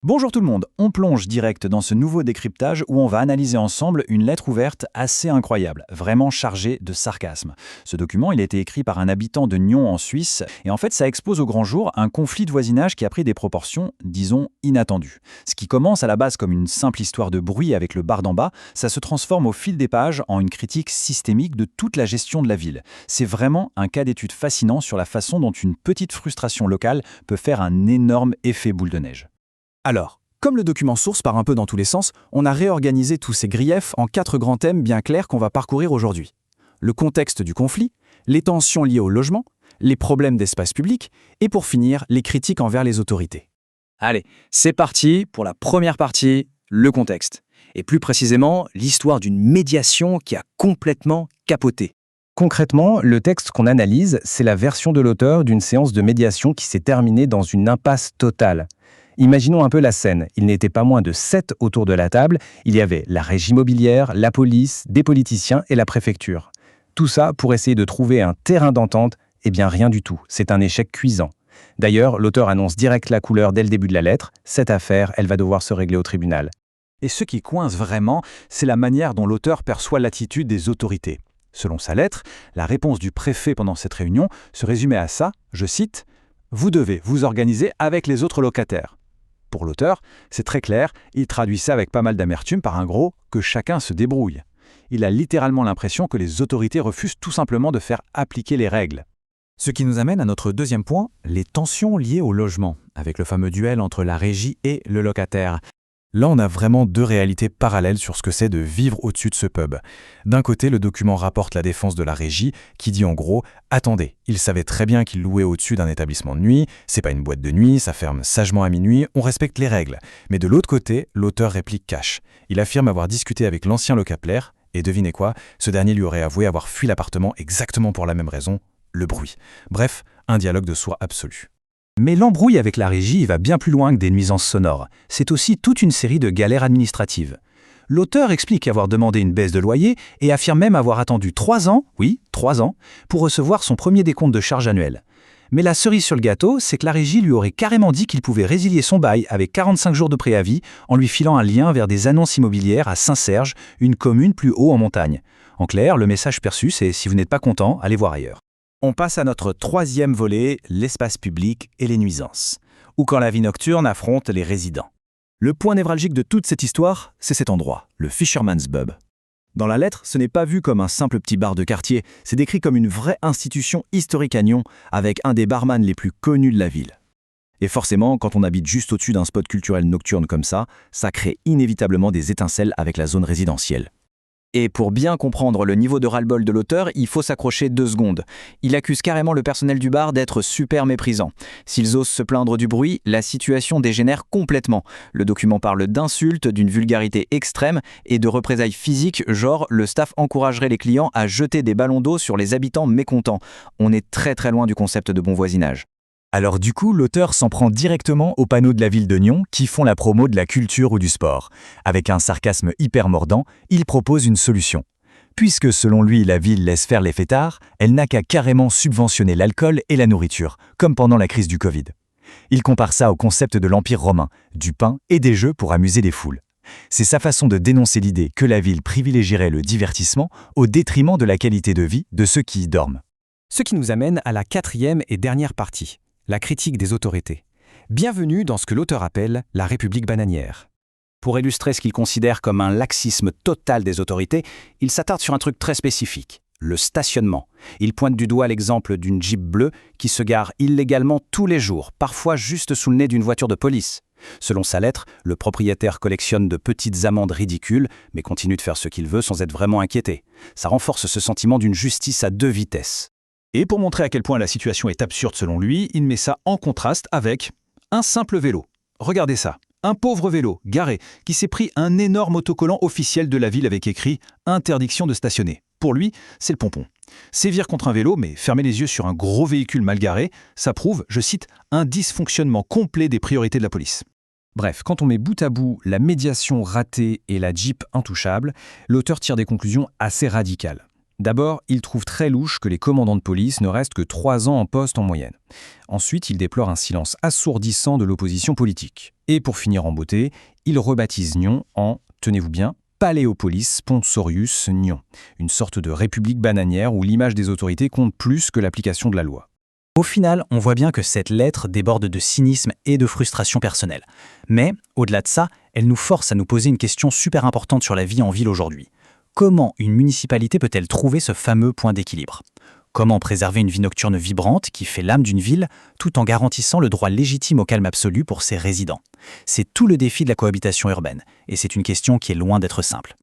Bonjour tout le monde, on plonge direct dans ce nouveau décryptage où on va analyser ensemble une lettre ouverte assez incroyable, vraiment chargée de sarcasme. Ce document, il a été écrit par un habitant de Nyon en Suisse et en fait ça expose au grand jour un conflit de voisinage qui a pris des proportions, disons, inattendues. Ce qui commence à la base comme une simple histoire de bruit avec le bar d'en bas, ça se transforme au fil des pages en une critique systémique de toute la gestion de la ville. C'est vraiment un cas d'étude fascinant sur la façon dont une petite frustration locale peut faire un énorme effet boule de neige. Alors, comme le document source part un peu dans tous les sens, on a réorganisé tous ces griefs en 4 grands thèmes bien clairs qu'on va parcourir aujourd'hui. Le contexte du conflit, les tensions liées au logement, les problèmes d'espace public et pour finir, les critiques envers les autorités. Allez, c'est parti pour la première partie, le contexte. Et plus précisément, l'histoire d'une médiation qui a complètement capoté. Concrètement, le texte qu'on analyse, c'est la version de l'auteur d'une séance de médiation qui s'est terminée dans une impasse totale. Imaginons un peu la scène. Il n'était pas moins de 7 autour de la table. Il y avait la régie immobilière, la police, des politiciens et la préfecture. Tout ça pour essayer de trouver un terrain d'entente. Eh bien, rien du tout. C'est un échec cuisant. D'ailleurs, l'auteur annonce direct la couleur dès le début de la lettre. Cette affaire, elle va devoir se régler au tribunal. Et ce qui coince vraiment, c'est la manière dont l'auteur perçoit l'attitude des autorités. Selon sa lettre, la réponse du préfet pendant cette réunion se résumait à ça, je cite, « Vous devez vous organiser avec les autres locataires ». Pour l'auteur, c'est très clair, il traduit ça avec pas mal d'amertume par un gros « que chacun se débrouille ». Il a littéralement l'impression que les autorités refusent tout simplement de faire appliquer les règles. Ce qui nous amène à notre deuxième point, les tensions liées au logement, avec le fameux duel entre la régie et le locataire. Là, on a vraiment 2 réalités parallèles sur ce que c'est de vivre au-dessus de ce pub. D'un côté, le document rapporte la défense de la régie, qui dit en gros « Attendez, il savait très bien qu'il louait au-dessus d'un établissement de nuit, c'est pas une boîte de nuit, ça ferme sagement à minuit, on respecte les règles. » Mais de l'autre côté, l'auteur réplique cash. Il affirme avoir discuté avec l'ancien locataire, et devinez quoi, ce dernier lui aurait avoué avoir fui l'appartement exactement pour la même raison, le bruit. Bref, un dialogue de soi absolu. Mais l'embrouille avec la régie va bien plus loin que des nuisances sonores. C'est aussi toute une série de galères administratives. L'auteur explique avoir demandé une baisse de loyer et affirme même avoir attendu 3 ans, oui, 3 ans, pour recevoir son premier décompte de charges annuelles. Mais la cerise sur le gâteau, c'est que la régie lui aurait carrément dit qu'il pouvait résilier son bail avec 45 jours de préavis en lui filant un lien vers des annonces immobilières à Saint-Serge, une commune plus haut en montagne. En clair, le message perçu, c'est si vous n'êtes pas content, allez voir ailleurs. On passe à notre 3e volet, l'espace public et les nuisances, ou quand la vie nocturne affronte les résidents. Le point névralgique de toute cette histoire, c'est cet endroit, le Fisherman's Pub. Dans la lettre, ce n'est pas vu comme un simple petit bar de quartier, c'est décrit comme une vraie institution historique à Nyon, avec un des barman les plus connus de la ville. Et forcément, quand on habite juste au-dessus d'un spot culturel nocturne comme ça crée inévitablement des étincelles avec la zone résidentielle. Et pour bien comprendre le niveau de ras-le-bol de l'auteur, il faut s'accrocher 2 secondes. Il accuse carrément le personnel du bar d'être super méprisant. S'ils osent se plaindre du bruit, la situation dégénère complètement. Le document parle d'insultes, d'une vulgarité extrême et de représailles physiques, genre le staff encouragerait les clients à jeter des ballons d'eau sur les habitants mécontents. On est très très loin du concept de bon voisinage. Alors du coup, l'auteur s'en prend directement aux panneaux de la ville de Nyon qui font la promo de la culture ou du sport. Avec un sarcasme hyper mordant, il propose une solution. Puisque selon lui, la ville laisse faire les fêtards, elle n'a qu'à carrément subventionner l'alcool et la nourriture, comme pendant la crise du Covid. Il compare ça au concept de l'Empire romain, du pain et des jeux pour amuser les foules. C'est sa façon de dénoncer l'idée que la ville privilégierait le divertissement au détriment de la qualité de vie de ceux qui y dorment. Ce qui nous amène à la 4e et dernière partie. La critique des autorités. Bienvenue dans ce que l'auteur appelle la République bananière. Pour illustrer ce qu'il considère comme un laxisme total des autorités, il s'attarde sur un truc très spécifique, le stationnement. Il pointe du doigt l'exemple d'une Jeep bleue qui se gare illégalement tous les jours, parfois juste sous le nez d'une voiture de police. Selon sa lettre, le propriétaire collectionne de petites amendes ridicules, mais continue de faire ce qu'il veut sans être vraiment inquiété. Ça renforce ce sentiment d'une justice à 2 vitesses. Et pour montrer à quel point la situation est absurde selon lui, il met ça en contraste avec un simple vélo. Regardez ça, un pauvre vélo, garé, qui s'est pris un énorme autocollant officiel de la ville avec écrit « Interdiction de stationner ». Pour lui, c'est le pompon. Sévir contre un vélo, mais fermer les yeux sur un gros véhicule mal garé, ça prouve, je cite, « un dysfonctionnement complet des priorités de la police ». Bref, quand on met bout à bout la médiation ratée et la Jeep intouchable, l'auteur tire des conclusions assez radicales. D'abord, il trouve très louche que les commandants de police ne restent que 3 ans en poste en moyenne. Ensuite, il déplore un silence assourdissant de l'opposition politique. Et pour finir en beauté, il rebaptise Nyon en, tenez-vous bien, Paléopolis Sponsorius Nyon, une sorte de république bananière où l'image des autorités compte plus que l'application de la loi. Au final, on voit bien que cette lettre déborde de cynisme et de frustration personnelle. Mais, au-delà de ça, elle nous force à nous poser une question super importante sur la vie en ville aujourd'hui. Comment une municipalité peut-elle trouver ce fameux point d'équilibre ? Comment préserver une vie nocturne vibrante qui fait l'âme d'une ville tout en garantissant le droit légitime au calme absolu pour ses résidents ? C'est tout le défi de la cohabitation urbaine, et c'est une question qui est loin d'être simple.